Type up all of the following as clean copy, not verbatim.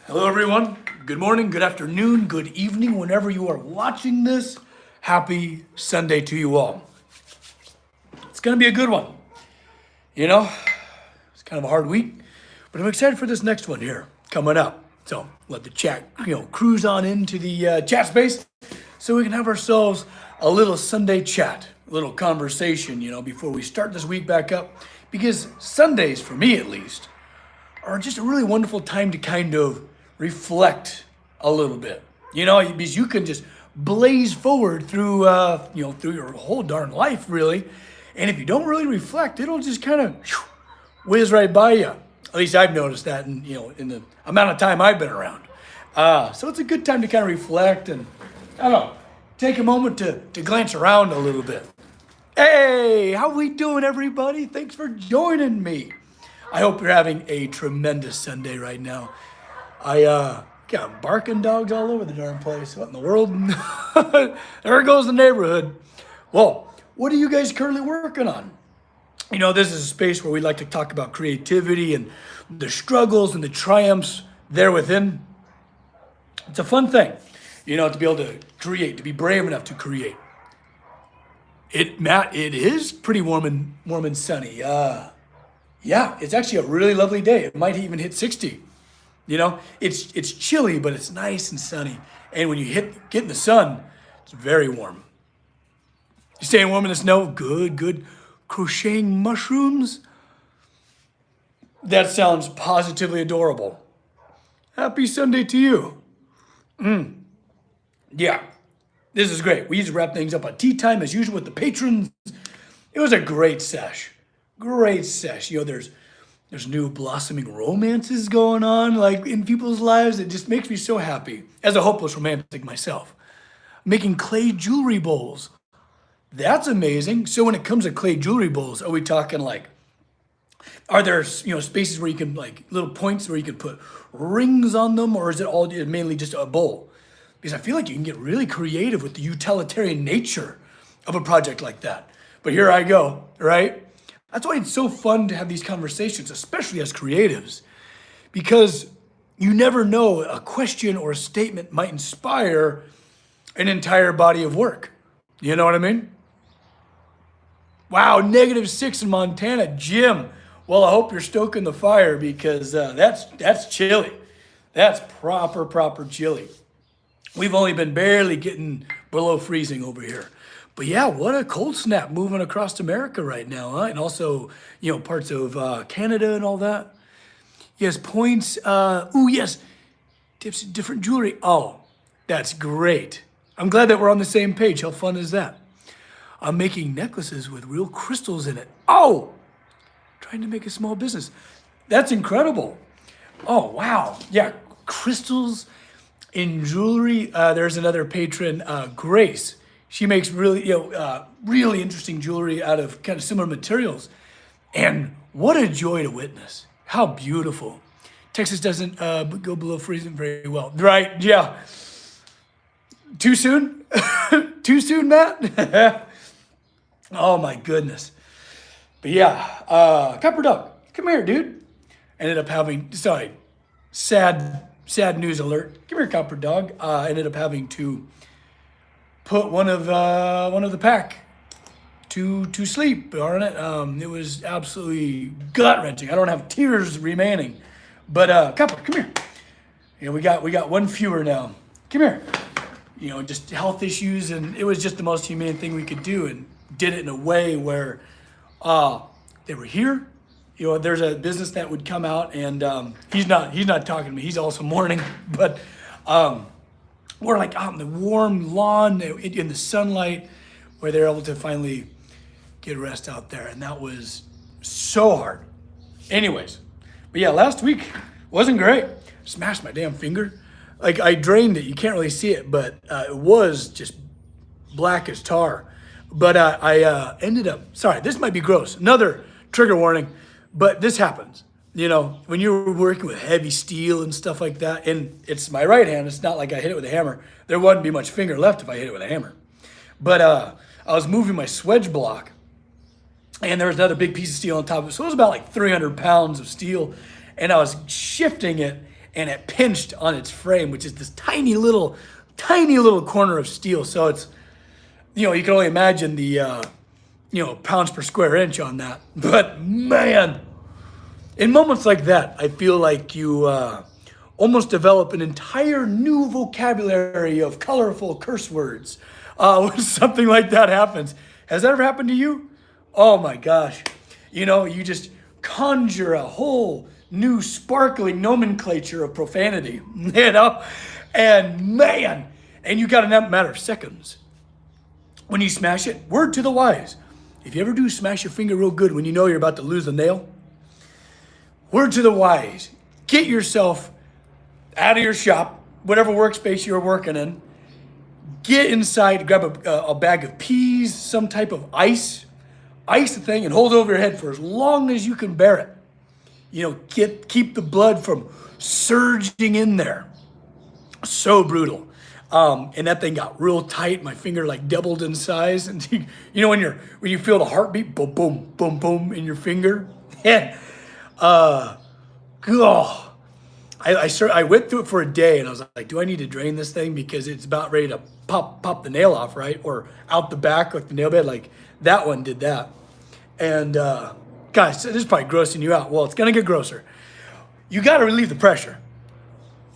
Hello, everyone. Good morning, good afternoon, good evening, whenever you are watching this. Happy Sunday to you all. It's going to be a good one. You know, it's kind of a hard week, but I'm excited for this next one here coming up. So let the chat, cruise on into the chat space so we can have ourselves a little Sunday chat, a little conversation, before we start this week back up. Because Sundays, for me at least, are just a really wonderful time to kind of reflect a little bit, because you can just blaze forward through, through your whole darn life, really. And if you don't really reflect, it'll just kind of whiz right by you. At least I've noticed that, in the amount of time I've been around. So it's a good time to kind of reflect and, I don't know, take a moment to glance around a little bit. Hey, how we doing, everybody? Thanks for joining me. I hope you're having a tremendous Sunday right now. I got barking dogs all over the darn place. What in the world? There goes the neighborhood. Well, what are you guys currently working on? This is a space where we like to talk about creativity and the struggles and the triumphs there within. It's a fun thing, to be able to create, to be brave enough to create. Matt, it is pretty warm and sunny. Yeah, it's actually a really lovely day. It might even hit 60. It's chilly, but it's nice and sunny. And when you get in the sun, it's very warm. You staying warm in the snow? Good. Crocheting mushrooms? That sounds positively adorable. Happy Sunday to you. Yeah, this is great. We used to wrap things up on tea time as usual with the patrons. It was a great sesh. There's new blossoming romances going on, like in people's lives. It just makes me so happy as a hopeless romantic myself. Making clay jewelry bowls. That's amazing. So when it comes to clay jewelry bowls, are we talking are there, spaces where you can, little points where you can put rings on them, or is it all mainly just a bowl? Because I feel like you can get really creative with the utilitarian nature of a project like that. But here I go, right? That's why it's so fun to have these conversations, especially as creatives, because you never know, a question or a statement might inspire an entire body of work. You know what I mean? Wow, -6 in Montana, Jim. Well, I hope you're stoking the fire, because that's chilly. That's proper chilly. We've only been barely getting below freezing over here. But yeah, what a cold snap moving across America right now, huh? And also, parts of Canada and all that. Yes, points. Yes, tips, different jewelry. Oh, that's great. I'm glad that we're on the same page. How fun is that? I'm making necklaces with real crystals in it. Oh, trying to make a small business. That's incredible. Oh, wow. Yeah, crystals in jewelry. There's another patron, Grace. She makes really interesting jewelry out of kind of similar materials. And what a joy to witness. How beautiful. Texas doesn't go below freezing very well. Right, yeah. Too soon? Too soon, Matt? Oh, my goodness. But yeah, Copper Dog, come here, dude. Ended up having, sad news alert. Come here, Copper Dog. Ended up having to put one of the pack to sleep on it. It was absolutely gut wrenching. I don't have tears remaining, but Copper, come here. We got one fewer now. Come here. Just health issues, and it was just the most humane thing we could do, and did it in a way where they were here. There's a business that would come out, and he's not talking to me. He's also mourning, but. We're out on the warm lawn in the sunlight where they're able to finally get rest out there. And that was so hard. Anyways, but yeah, last week wasn't great. Smashed my damn finger. I drained it. You can't really see it, but it was just black as tar. But I ended up, sorry, this might be gross. Another trigger warning, but this happens. When you're working with heavy steel and stuff like that, and it's my right hand, it's not like I hit it with a hammer. There wouldn't be much finger left if I hit it with a hammer. But I was moving my swedge block, and there was another big piece of steel on top of it. So it was about 300 pounds of steel, and I was shifting it, and it pinched on its frame, which is this tiny little corner of steel. So it's, you can only imagine the, pounds per square inch on that. But man, in moments like that, I feel like you almost develop an entire new vocabulary of colorful curse words when something like that happens. Has that ever happened to you? Oh my gosh. You just conjure a whole new sparkling nomenclature of profanity, and man, and you got in a matter of seconds. When you smash it, word to the wise, if you ever do smash your finger real good when you know you're about to lose the nail, word to the wise, get yourself out of your shop, whatever workspace you're working in, get inside, grab a bag of peas, some type of ice the thing, and hold it over your head for as long as you can bear it. Keep the blood from surging in there. So brutal. And that thing got real tight. My finger like doubled in size. And when you feel the heartbeat, boom, boom, boom, boom in your finger. And I went through it for a day, and I was like, do I need to drain this thing because it's about ready to pop the nail off, right? Or out the back like the nail bed, like that one did that. And guys, this is probably grossing you out. Well, it's gonna get grosser. You got to relieve the pressure.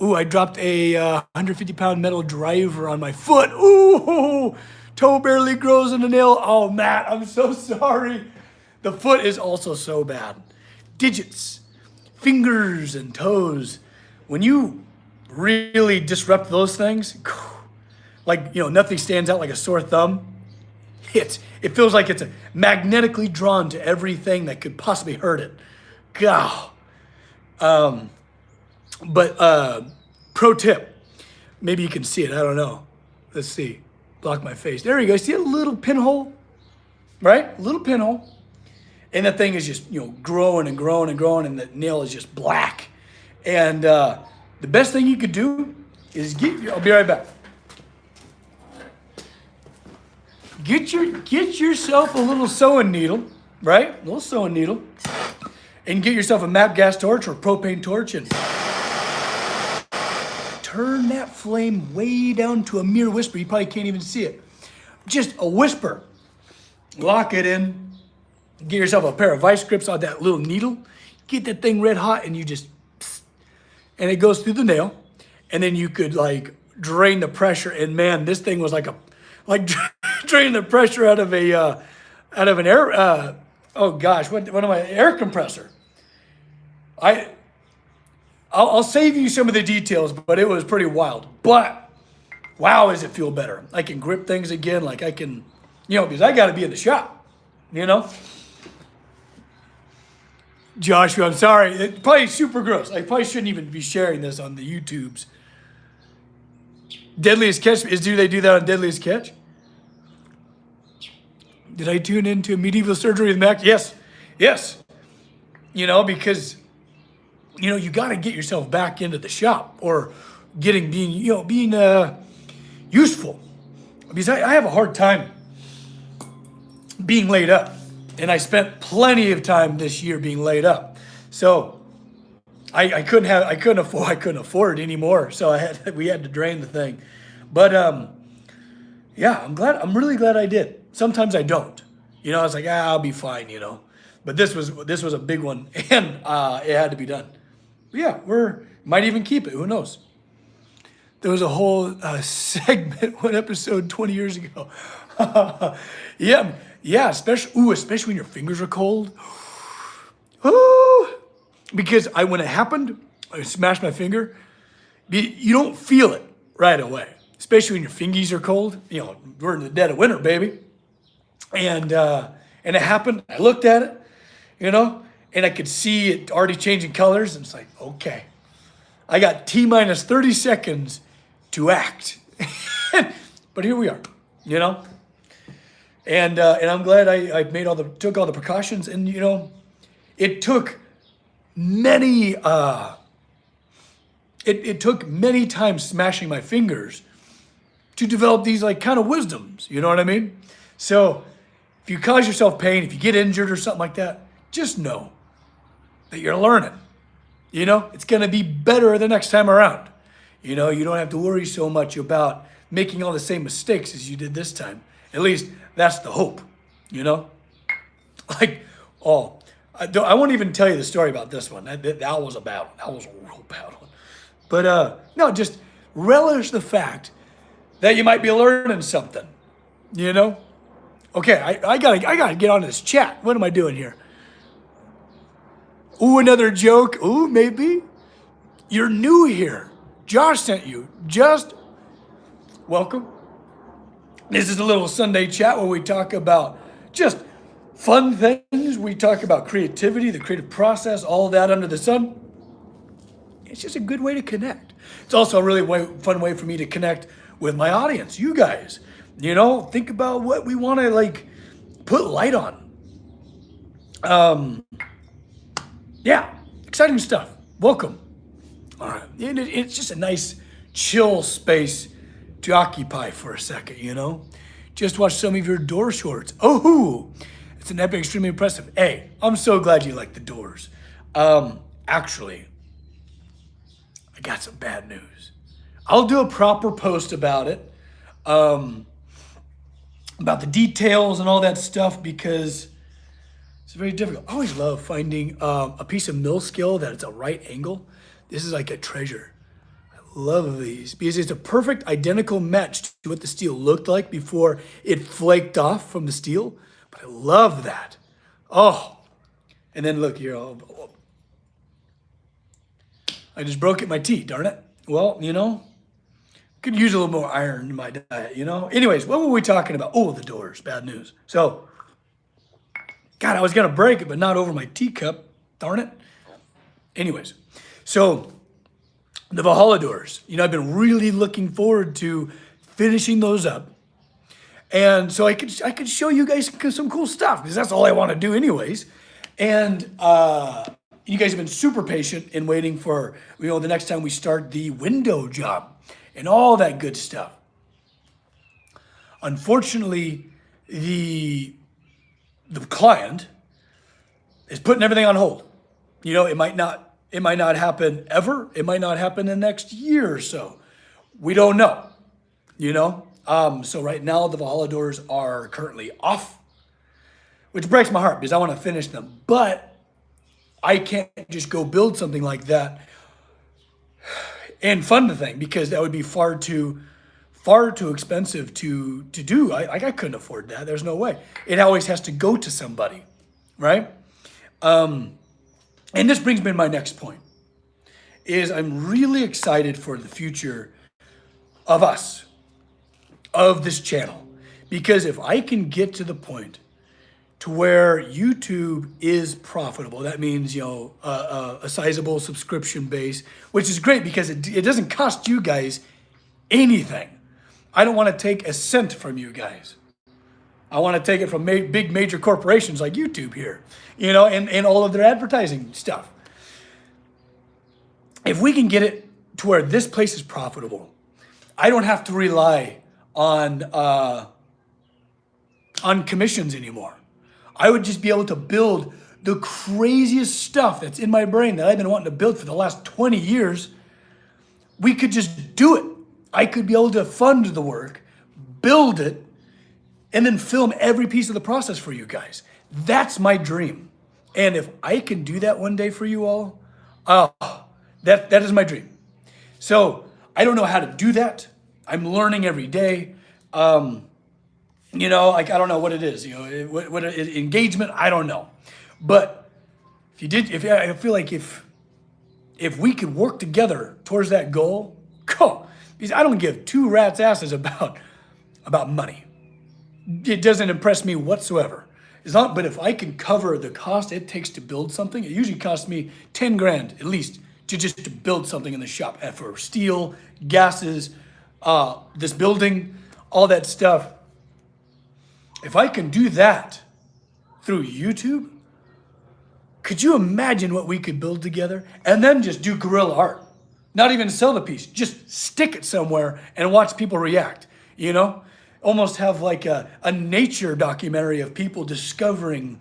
Ooh, I dropped a 150-pound metal driver on my foot. Ooh, toe barely grows in the nail. Oh, Matt, I'm so sorry. The foot is also so bad. Digits, fingers, and toes. When you really disrupt those things, like, nothing stands out like a sore thumb. It feels like it's magnetically drawn to everything that could possibly hurt it. God. But pro tip, maybe you can see it. I don't know. Let's see. Block my face. There you go. See a little pinhole, right? A little pinhole. And that thing is just, growing and growing and growing, and the nail is just black. And the best thing you could do is I'll be right back. Get yourself a little sewing needle, right? A little sewing needle. And get yourself a MAP gas torch or propane torch and turn that flame way down to a mere whisper. You probably can't even see it. Just a whisper. Lock it in. Get yourself a pair of vice grips on that little needle. Get that thing red hot, and you just, and it goes through the nail. And then you could drain the pressure. And man, this thing was like draining the pressure out of an air. Oh gosh, what am I? Air compressor. I'll save you some of the details, but it was pretty wild. But wow, does it feel better? I can grip things again, like I can, because I got to be in the shop, Joshua, I'm sorry. It's probably super gross. I probably shouldn't even be sharing this on the YouTubes. Deadliest Catch, do they do that on Deadliest Catch? Did I tune into medieval surgery with Mac? Yes. Because, you got to get yourself back into the shop or being useful. Because I have a hard time being laid up. And I spent plenty of time this year being laid up. So I couldn't afford it anymore. So we had to drain the thing. But yeah, I'm really glad I did. Sometimes I don't. I was like, I'll be fine, But this was a big one, and it had to be done. But yeah, might even keep it. Who knows? There was a whole segment, one episode 20 years ago. Yeah, especially when your fingers are cold. Ooh, because when it happened, I smashed my finger. You don't feel it right away, especially when your fingies are cold. We're in the dead of winter, baby. And it happened. I looked at it, and I could see it already changing colors. And it's like, okay, I got T-minus 30 seconds to act. But here we are, And I'm glad I took all the precautions. And it took many many times smashing my fingers to develop these kind of wisdoms. You know what I mean? So if you cause yourself pain, if you get injured or something like that, just know that you're learning. It's going to be better the next time around. You don't have to worry so much about making all the same mistakes as you did this time. At least that's the hope, you know? Like, I won't even tell you the story about this one. That was a bad one. That was a real bad one. But no, just relish the fact that you might be learning something, Okay, I gotta get onto this chat. What am I doing here? Ooh, another joke. Ooh, maybe. You're new here. Josh sent you. Just welcome. This is a little Sunday chat where we talk about just fun things. We talk about creativity, the creative process, all of that under the sun. It's just a good way to connect. It's also a really fun way for me to connect with my audience, you guys. Think about what we want to put light on. Yeah, exciting stuff. Welcome. All right, it's just a nice chill space to occupy for a second, Just watch some of your Doors shorts. Oh, it's an epic, extremely impressive. Hey, I'm so glad you like the Doors. Actually, I got some bad news. I'll do a proper post about it, about the details and all that stuff, because it's very difficult. I always love finding a piece of mill skill that it's a right angle. This is like a treasure. I love these because it's a perfect identical match to what the steel looked like before it flaked off from the steel. But I love that. Oh, and then look here. I just broke at my teeth, darn it. Well, could use a little more iron in my diet, Anyways, what were we talking about? Oh, the Doors, bad news. So, God, I was going to break it, but not over my teacup, darn it. Anyways, so the Valhalla Doors, I've been really looking forward to finishing those up. And so I could show you guys some cool stuff because that's all I want to do anyways. And you guys have been super patient in waiting for, the next time we start the window job and all that good stuff. Unfortunately, the client is putting everything on hold. It might not happen ever. It might not happen in the next year or so. We don't know, So right now the Valhalla Doors are currently off, which breaks my heart because I want to finish them. But I can't just go build something like that and fund the thing because that would be far too expensive to do. I couldn't afford that. There's no way. It always has to go to somebody, right? And this brings me to my next point, is I'm really excited for the future of us, of this channel, because if I can get to the point to where YouTube is profitable, that means, a sizable subscription base, which is great because it doesn't cost you guys anything. I don't want to take a cent from you guys. I want to take it from big major corporations like YouTube here, and all of their advertising stuff. If we can get it to where this place is profitable, I don't have to rely on commissions anymore. I would just be able to build the craziest stuff that's in my brain that I've been wanting to build for the last 20 years. We could just do it. I could be able to fund the work, build it, and then film every piece of the process for you guys. That's my dream. And if I can do that one day for you all, that is my dream. So I don't know how to do that. I'm learning every day. I don't know what it is, what engagement, I don't know. But I feel like if we could work together towards that goal, because I don't give two rats' asses about money. It doesn't impress me whatsoever. But if I can cover the cost it takes to build something, it usually costs me 10 grand at least to build something in the shop, for steel, gases, this building, all that stuff. If I can do that through YouTube, could you imagine what we could build together? And then just do guerrilla art. Not even sell the piece, just stick it somewhere and watch people react, Almost have like a nature documentary of people discovering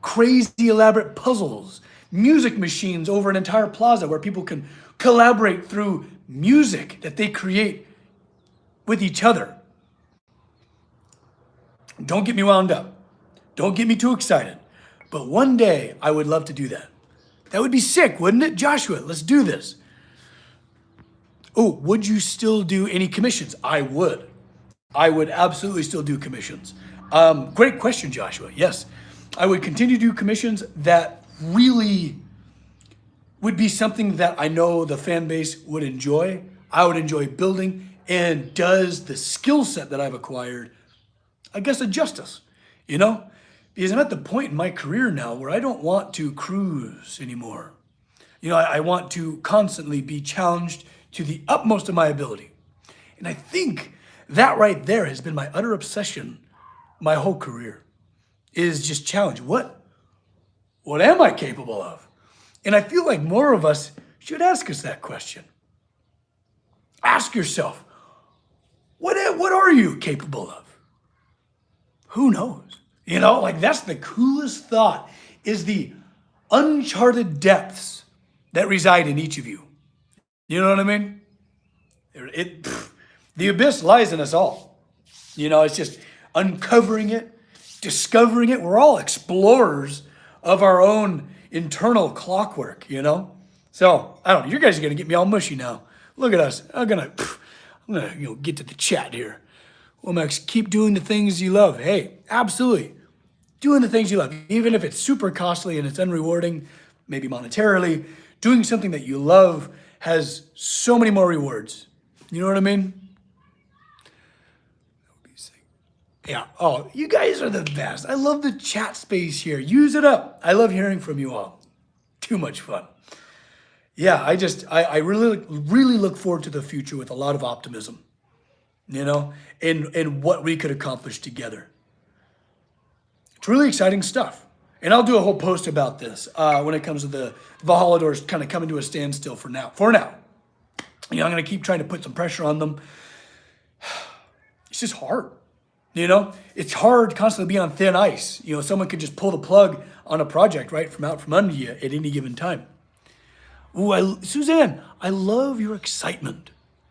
crazy elaborate puzzles, music machines over an entire plaza where people can collaborate through music that they create with each other. Don't get me wound up. Don't get me too excited. But one day I would love to do that. That would be sick, wouldn't it? Joshua, let's do this. Oh, would you still do any commissions? I would. I would absolutely still do commissions. Great question, Joshua. Yes, I would continue to do commissions that really would be something that I know the fan base would enjoy. I would enjoy building, and does the skill set that I've acquired, I guess, a justice, you know? Because I'm at the point in my career now where I don't want to cruise anymore. You know, I want to constantly be challenged to the utmost of my ability. And I think that right there has been my utter obsession my whole career, is just challenge. What am I capable of? And I feel like more of us should ask us that question. Ask yourself, what are you capable of? Who knows? You know, like that's the coolest thought, is the uncharted depths that reside in each of you. You know what I mean? The abyss lies in us all. You know, it's just uncovering it, discovering it. We're all explorers of our own internal clockwork, you know? So, I don't know, you guys are gonna get me all mushy now. Look at us. I'm gonna get to the chat here. Well, Max, keep doing the things you love. Hey, absolutely. Doing the things you love, even if it's super costly and it's unrewarding, maybe monetarily, doing something that you love has so many more rewards. You know what I mean? Yeah. Oh, you guys are the best. I love the chat space here. Use it up. I love hearing from you all. Too much fun. Yeah, I really look forward to the future with a lot of optimism, you know, and what we could accomplish together. It's really exciting stuff. And I'll do a whole post about this when it comes to the Valhalla doors kind of coming to a standstill for now. You know, I'm going to keep trying to put some pressure on them. It's just hard. You know, it's hard constantly being on thin ice. You know, someone could just pull the plug on a project right from out from under you at any given time. Ooh, Suzanne, I love your excitement.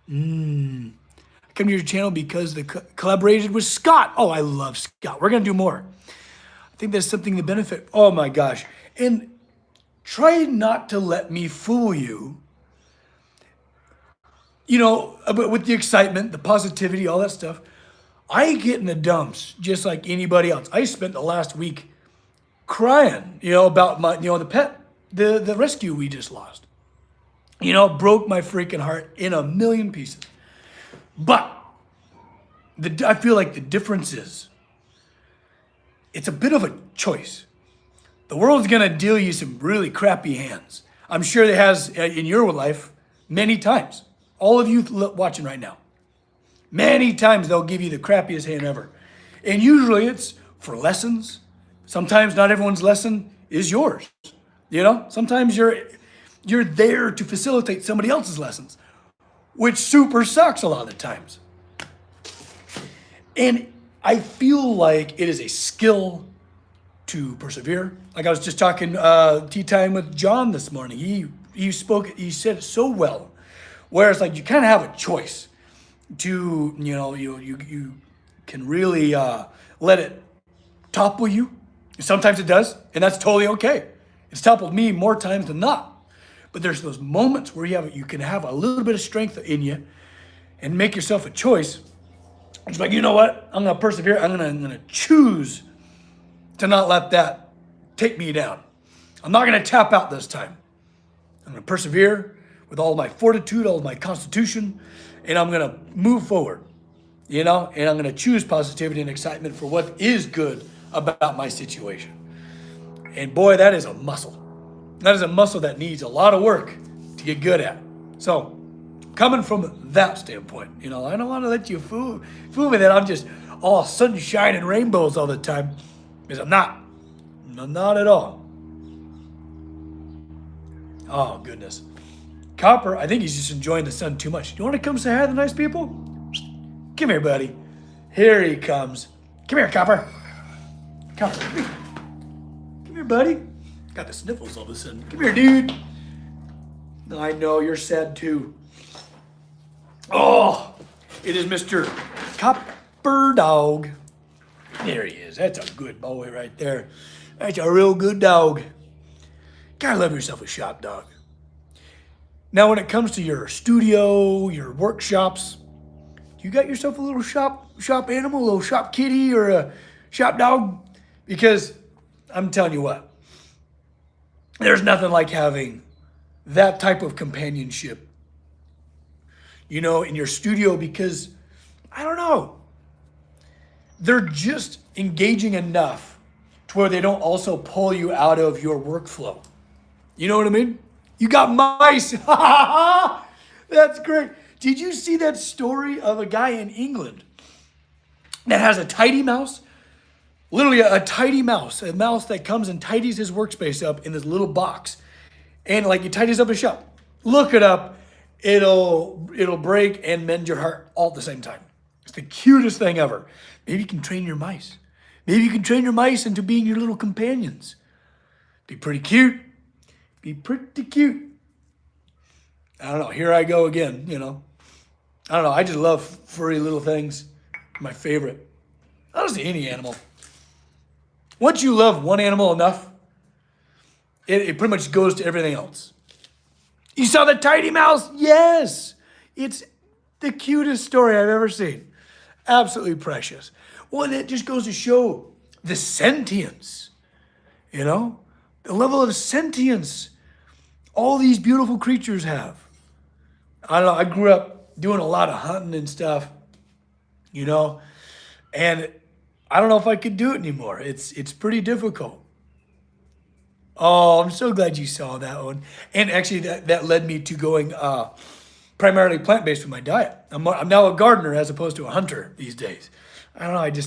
I come to your channel because collaborated with Scott. Oh, I love Scott. We're going to do more. I think that's something to benefit. Oh my gosh. And try not to let me fool you. You know, with the excitement, the positivity, all that stuff. I get in the dumps just like anybody else. I spent the last week crying, you know, about my, you know, the pet, the rescue we just lost. You know, broke my freaking heart in a million pieces. But I feel like the difference is, it's a bit of a choice. The world's gonna deal you some really crappy hands. I'm sure it has in your life many times. All of you watching right now. Many times they'll give you the crappiest hand ever. And usually it's for lessons. Sometimes not everyone's lesson is yours. You know, sometimes you're there to facilitate somebody else's lessons, which super sucks a lot of the times. And I feel like it is a skill to persevere. Like I was just talking tea time with John this morning. He said it so well, where it's like you kind of have a choice to, you know, you can really let it topple you. Sometimes it does, and that's totally okay. It's toppled me more times than not. But there's those moments where you can have a little bit of strength in you and make yourself a choice. It's like, you know what? I'm gonna persevere. I'm gonna choose to not let that take me down. I'm not gonna tap out this time. I'm gonna persevere with all of my fortitude, all of my constitution, and I'm gonna move forward, you know? And I'm gonna choose positivity and excitement for what is good about my situation. And boy, that is a muscle. That is a muscle that needs a lot of work to get good at. So, coming from that standpoint, you know, I don't want to let you fool me that I'm just all sunshine and rainbows all the time, because I'm not. I'm not at all. Oh, goodness. Copper, I think he's just enjoying the sun too much. You want to come say hi to the nice people? Come here, buddy. Here he comes. Come here, Copper. Copper, come here, buddy. Got the sniffles all of a sudden. Come here, dude. I know, you're sad too. Oh, it is Mr. Copper Dog. There he is. That's a good boy right there. That's a real good dog. Gotta love yourself a shop dog. Now, when it comes to your studio, your workshops, you got yourself a little shop animal, a little shop kitty or a shop dog? Because I'm telling you what, there's nothing like having that type of companionship, in your studio, because, I don't know, they're just engaging enough to where they don't also pull you out of your workflow. You know what I mean? You got mice. That's great. Did you see that story of a guy in England that has a tidy mouse? Literally a tidy mouse, a mouse that comes and tidies his workspace up in this little box. And like he tidies up his shop. Look it up. It'll break and mend your heart all at the same time. It's the cutest thing ever. Maybe you can train your mice. Maybe you can train your mice into being your little companions. Be pretty cute. Be pretty cute. I don't know. Here I go again, I don't know. I just love furry little things. My favorite. Honestly, any animal. Once you love one animal enough, it pretty much goes to everything else. You saw the tidy mouse? Yes. It's the cutest story I've ever seen. Absolutely precious. Well, and it just goes to show the sentience, the level of sentience all these beautiful creatures have. I don't know. I grew up doing a lot of hunting and stuff, and I don't know if I could do it anymore. It's pretty difficult. Oh, I'm so glad you saw that one. And actually, that led me to going primarily plant-based with my diet. I'm now a gardener as opposed to a hunter these days. I don't know.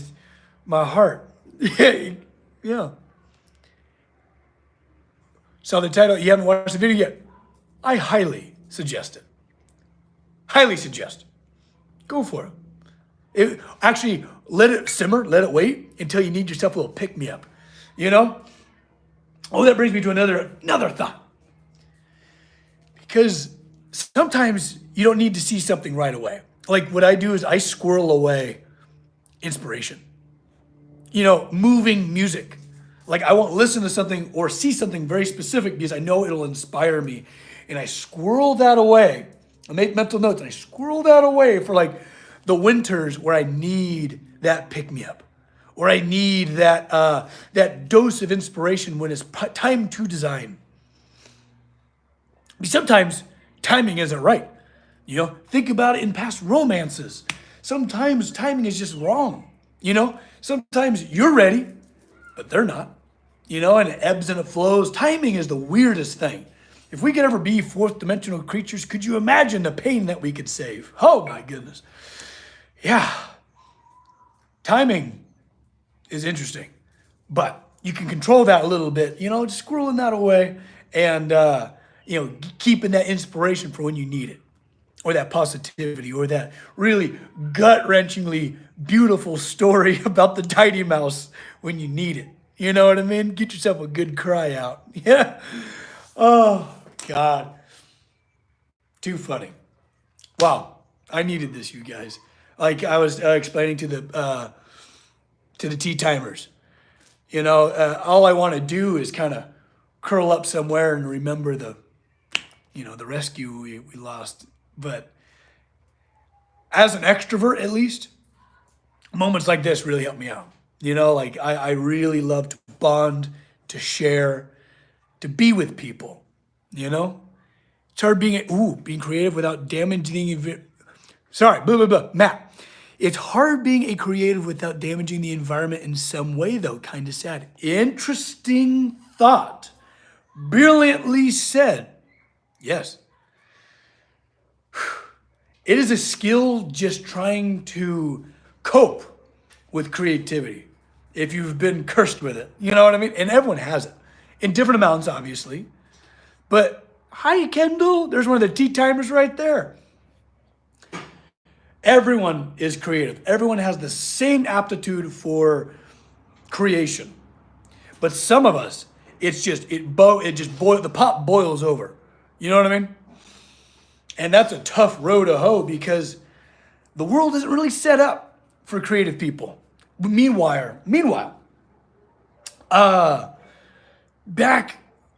My heart. Yeah. Saw the title. You haven't watched the video yet. I highly suggest it. Highly suggest. Go for it. Actually, let it simmer. Let it wait until you need yourself a little pick-me-up. Oh, that brings me to another thought. Because sometimes you don't need to see something right away. Like what I do is I squirrel away inspiration. Moving music. Like I won't listen to something or see something very specific because I know it'll inspire me. And I squirrel that away. I make mental notes and I squirrel that away for like the winters where I need that pick-me-up. Or I need that dose of inspiration when it's time to design. Sometimes timing isn't right. Think about it in past romances. Sometimes timing is just wrong. Sometimes you're ready, but they're not. And it ebbs and it flows. Timing is the weirdest thing. If we could ever be fourth dimensional creatures, could you imagine the pain that we could save? Oh my goodness. Yeah. Timing is interesting, but you can control that a little bit, just squirreling that away and, keeping that inspiration for when you need it, or that positivity, or that really gut-wrenchingly beautiful story about the tidy mouse when you need it. You know what I mean? Get yourself a good cry out. Yeah. Oh, God. Too funny. Wow. I needed this, you guys. Like I was explaining to the tea timers, all I want to do is kind of curl up somewhere and remember the rescue we lost. But as an extrovert, at least, moments like this really help me out. I really love to bond, to share, to be with people. It's hard being creative without damaging Matt. It's hard being a creative without damaging the environment in some way, though. Kind of sad. Interesting thought. Brilliantly said. Yes. It is a skill just trying to cope with creativity if you've been cursed with it. You know what I mean? And everyone has it. In different amounts, obviously. But, hi, Kendall. There's one of the tea timers right there. Everyone is creative. Everyone has the same aptitude for creation. But some of us, it's just, the pot boils over. You know what I mean? And that's a tough row to hoe because the world isn't really set up for creative people. Meanwhile, back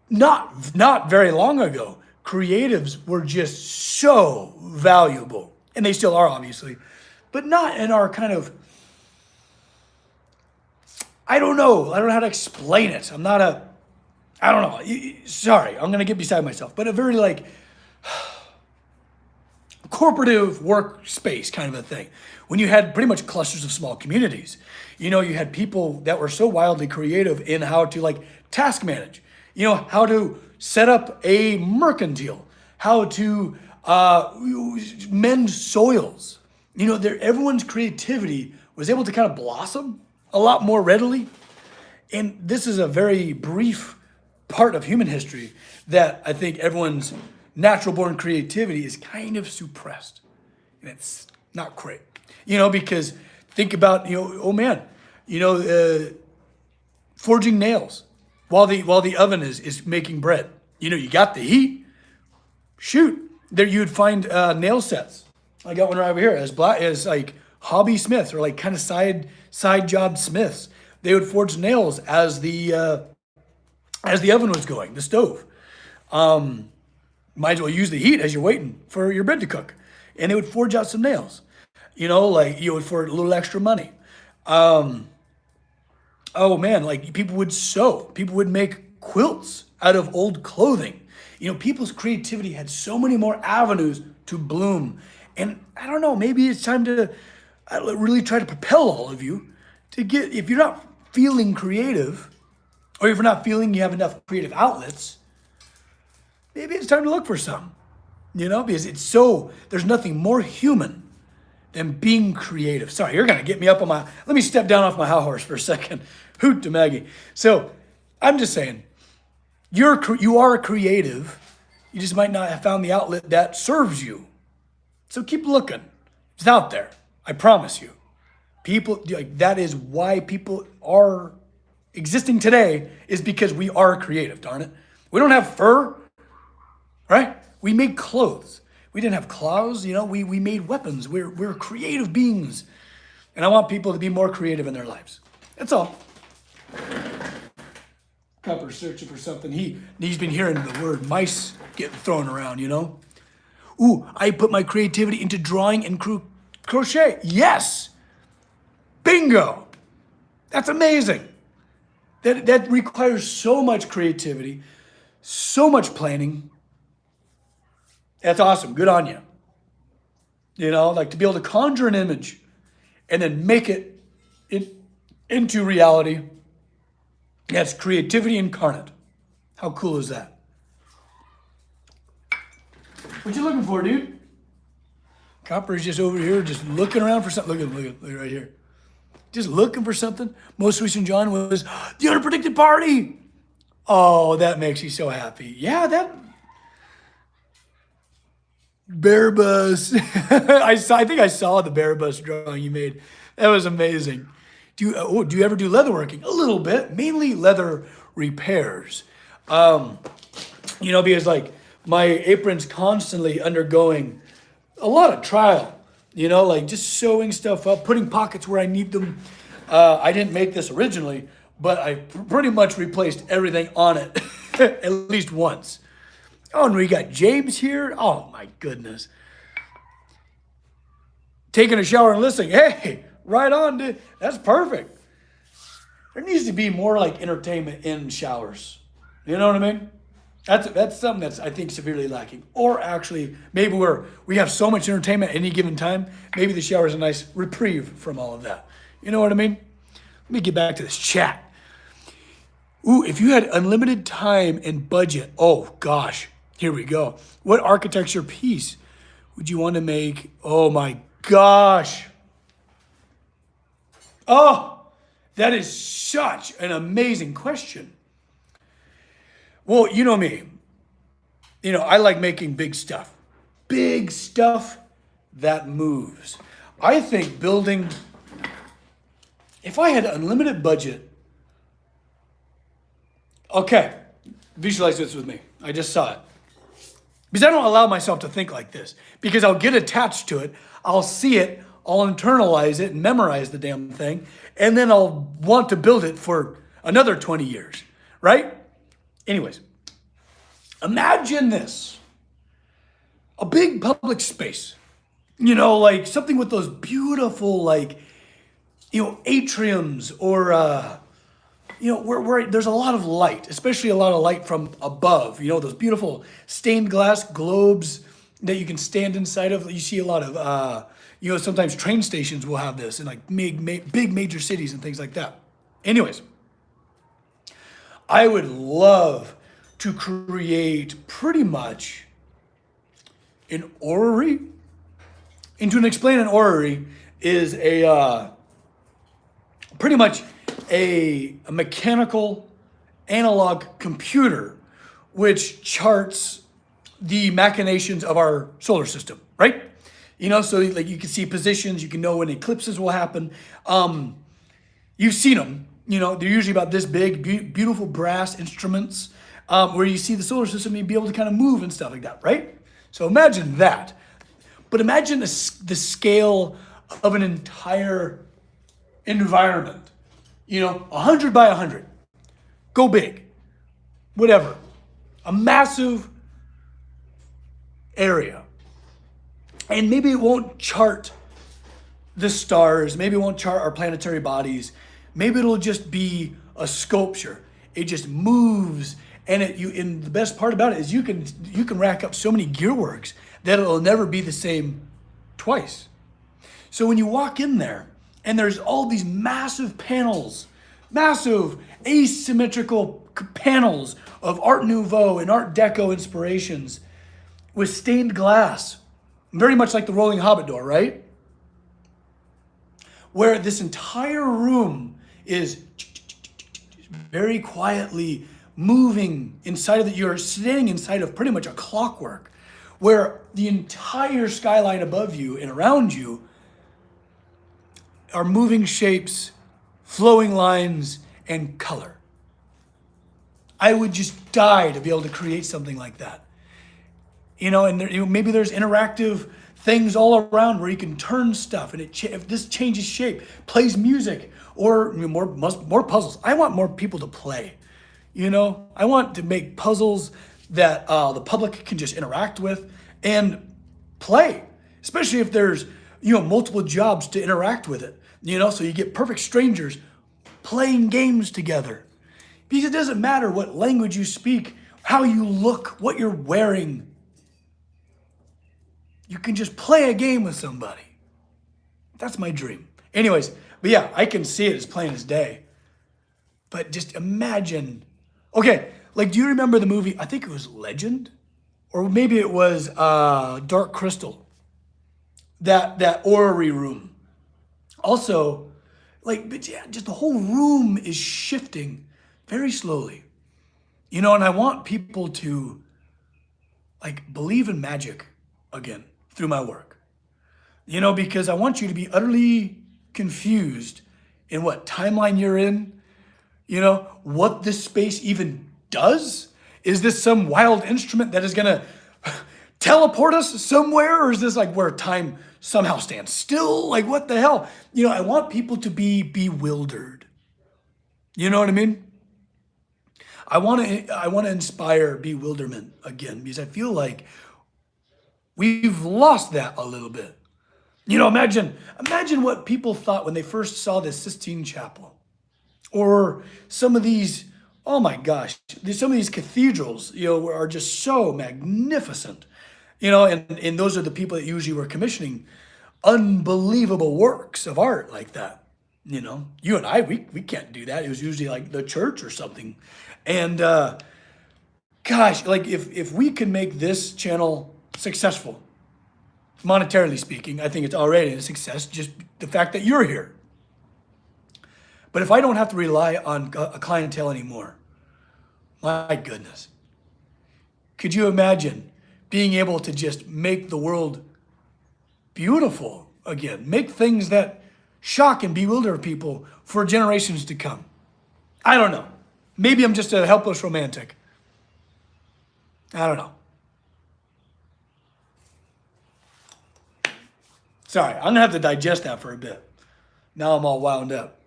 not very long ago, creatives were just so valuable, and they still are, obviously, but not in our kind of, I don't know how to explain it. I don't know. Sorry, I'm gonna get beside myself, but a very like corporative workspace kind of a thing. When you had pretty much clusters of small communities, you had people that were so wildly creative in how to like task manage, how to set up a mercantile, how to mend soils. Everyone's creativity was able to kind of blossom a lot more readily. And this is a very brief part of human history that I think everyone's natural born creativity is kind of suppressed. And it's not great, because think about, oh man, forging nails while the oven is making bread. You got the heat. Shoot, there you'd find nail sets. I got one right over here as like hobby smiths or like kind of side job smiths. They would forge nails as the oven was going, the stove. Might as well use the heat as you're waiting for your bread to cook. And they would forge out some nails, for a little extra money. Oh man, like people would sew, people would make quilts out of old clothing. People's creativity had so many more avenues to bloom. And I don't know, maybe it's time to really try to propel all of you to get, if you're not feeling creative, or if you're not feeling you have enough creative outlets, maybe it's time to look for some, because there's nothing more human than being creative. Sorry, you're going to get me up on let me step down off my high horse for a second. Hoot to Maggie. So I'm just saying, you are creative. You just might not have found the outlet that serves you. So keep looking. It's out there. I promise you. People, that is why people are existing today, is because we are creative, darn it. We don't have fur, right? We made clothes. We didn't have claws, we made weapons. We're creative beings. And I want people to be more creative in their lives. That's all. Copper's searching for something. He's been hearing the word mice getting thrown around, Ooh, I put my creativity into drawing and crochet. Yes. Bingo. That's amazing. That requires so much creativity, so much planning. That's awesome. Good on you. Like to be able to conjure an image and then make it into reality. That's creativity incarnate. How cool is that? What you looking for, dude? Copper's just over here, just looking around for something. Look right here. Just looking for something. Most recent John was the unpredicted party. Oh, that makes you so happy. Yeah, that bear bus. I think I saw the bear bus drawing you made. That was amazing. Do you ever do leather working? A little bit, mainly leather repairs. Because like my apron's constantly undergoing a lot of trial. Like just sewing stuff up, putting pockets where I need them. I didn't make this originally, but I pretty much replaced everything on it at least once. Oh, and we got James here. Oh my goodness. Taking a shower and listening. Hey, right on, dude. That's perfect. There needs to be more like entertainment in showers. You know what I mean? That's something that's, I think, severely lacking. Or actually, maybe we have so much entertainment at any given time, maybe the shower is a nice reprieve from all of that. You know what I mean? Let me get back to this chat. Ooh, if you had unlimited time and budget, oh gosh, here we go. What architecture piece would you want to make? Oh my gosh. Oh, that is such an amazing question. Well, you know me. I like making big stuff. Big stuff that moves. I think if I had unlimited budget, Okay, visualize this with me. I just saw it. Because I don't allow myself to think like this. Because I'll get attached to it, I'll see it, I'll internalize it and memorize the damn thing, and then I'll want to build it for another 20 years, right? Anyways, imagine this. A big public space. You know, like something with those beautiful, like, you know, atriums or, you know, where there's a lot of light, especially a lot of light from above. You know, those beautiful stained glass globes that you can stand inside of. You see a lot of, you know, sometimes train stations will have this in like big major cities and things like that. Anyways, I would love to create pretty much an orrery. And to explain an orrery is a pretty much a mechanical analog computer which charts the machinations of our solar system, right? You know, so like you can see positions, you can know when eclipses will happen. You've seen them, you know, they're usually about this big, beautiful brass instruments where you see the solar system and be able to kind of move and stuff like that, right? So imagine that. But imagine the scale of an entire environment. You know, 100 by 100. Go big. Whatever. A massive area. And maybe it won't chart the stars. Maybe it won't chart our planetary bodies. Maybe it'll just be a sculpture. It just moves. And and the best part about it is you can rack up so many gearworks that it'll never be the same twice. So when you walk in there and there's all these massive panels, massive asymmetrical panels of Art Nouveau and Art Deco inspirations with stained glass, very much like the rolling Hobbit door, right? Where this entire room is very quietly moving inside of it. You're standing inside of pretty much a clockwork where the entire skyline above you and around you are moving shapes, flowing lines, and color. I would just die to be able to create something like that. You know, and there, you know, maybe there's interactive things all around where you can turn stuff and if this changes shape, plays music, or you know, more puzzles. I want more people to play. You know, I want to make puzzles that the public can just interact with and play, especially if there's, you know, multiple jobs to interact with it, you know, so you get perfect strangers playing games together. Because it doesn't matter what language you speak, how you look, what you're wearing. You can just play a game with somebody. That's my dream. Anyways, but yeah, I can see it as plain as day. But just imagine, okay, like, do you remember the movie, I think it was Legend? Or maybe it was Dark Crystal. That orrery room. Also, like, but yeah, just the whole room is shifting very slowly. You know, and I want people to, like, believe in magic again through my work. You know, because I want you to be utterly confused in what timeline you're in. You know, what this space even does. Is this some wild instrument that is gonna teleport us somewhere? Or is this like where time somehow stands still? Like, what the hell? You know, I want people to be bewildered. You know what I mean? I want to inspire bewilderment again, because I feel like we've lost that a little bit. You know, imagine what people thought when they first saw the Sistine Chapel, or some of these. Oh my gosh, some of these cathedrals, you know, are just so magnificent. You know, and those are the people that usually were commissioning unbelievable works of art like that. You know, you and I, we can't do that. It was usually like the church or something. And gosh, like if we can make this channel successful, monetarily speaking, I think it's already a success, just the fact that you're here. But if I don't have to rely on a clientele anymore, my goodness. Could you imagine being able to just make the world beautiful again? Make things that shock and bewilder people for generations to come. I don't know. Maybe I'm just a helpless romantic. I don't know. Sorry, I'm gonna have to digest that for a bit. Now I'm all wound up.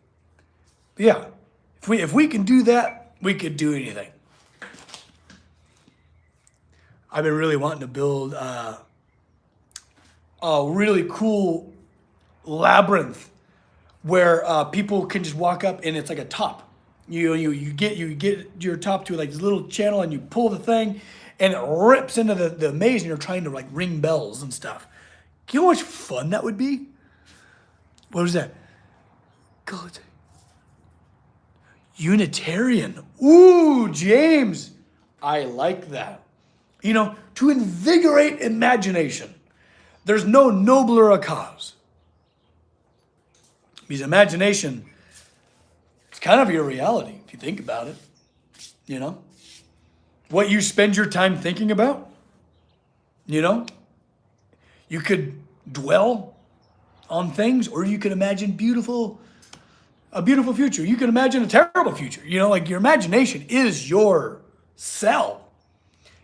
But yeah, if we can do that, we could do anything. I've been really wanting to build a really cool labyrinth where people can just walk up and it's like a top. You get your top to like this little channel and you pull the thing and it rips into the maze and you're trying to like ring bells and stuff. You know how much fun that would be? What was that? God. Unitarian. Ooh, James. I like that. You know, to invigorate imagination. There's no nobler a cause. Because imagination, it's kind of your reality, if you think about it. You know? What you spend your time thinking about. You know? You could dwell on things, or you could imagine a beautiful future. You can imagine a terrible future. You know, like your imagination is your cell.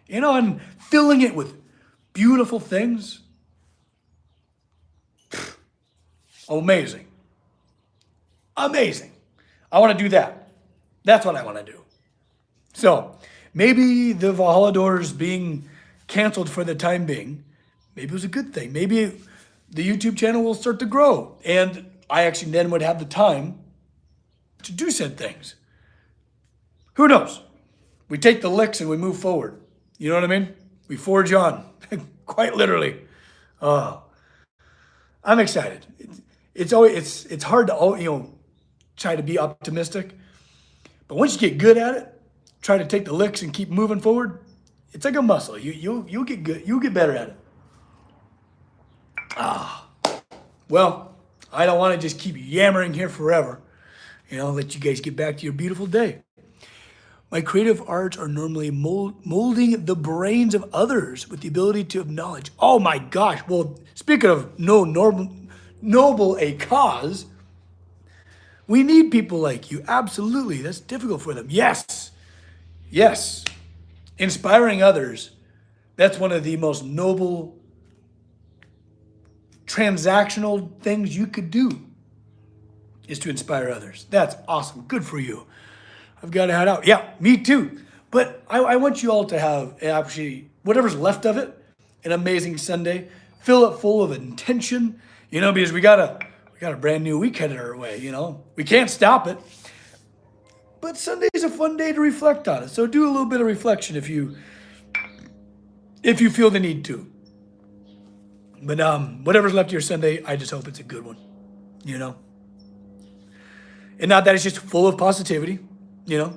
You know, and filling it with beautiful things. Amazing. Amazing. I want to do that. That's what I want to do. So maybe the Valhalla doors being canceled for the time being, maybe it was a good thing. Maybe the YouTube channel will start to grow and I actually then would have the time to do said things. Who knows? We take the licks and we move forward. You know what I mean? We forge on, quite literally. I'm excited. It's hard to try to be optimistic, but once you get good at it, try to take the licks and keep moving forward. It's like a muscle. You'll get good. You'll get better at it. Well, I don't want to just keep yammering here forever. Let you guys get back to your beautiful day. My creative arts are normally molding the brains of others with the ability to have knowledge. Oh my gosh. Well, speaking of noble a cause, we need people like you. Absolutely. That's difficult for them. Yes. Yes. Inspiring others. That's one of the most noble transactional things you could do, is to inspire others. That's awesome. Good for you. I've got to head out. Yeah, me too. But I want you all to have, actually, whatever's left of it, an amazing Sunday. Fill it full of intention, because we got a brand new week headed our way, We can't stop it. But Sunday is a fun day to reflect on it. So do a little bit of reflection if you feel the need to. But whatever's left of your Sunday, I just hope it's a good one, And not that it's just full of positivity,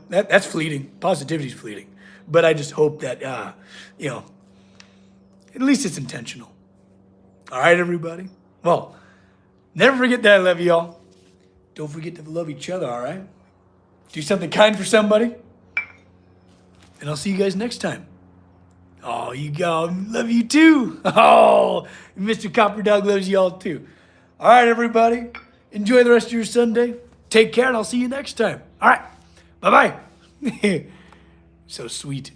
that's fleeting. Positivity's fleeting. But I just hope that, at least it's intentional. All right, everybody? Well, never forget that I love y'all. Don't forget to love each other, all right? Do something kind for somebody. And I'll see you guys next time. Oh, you go. Love you too. Oh, Mr. Copper Dog loves you all too. All right, everybody. Enjoy the rest of your Sunday. Take care, and I'll see you next time. All right. Bye-bye. So sweet.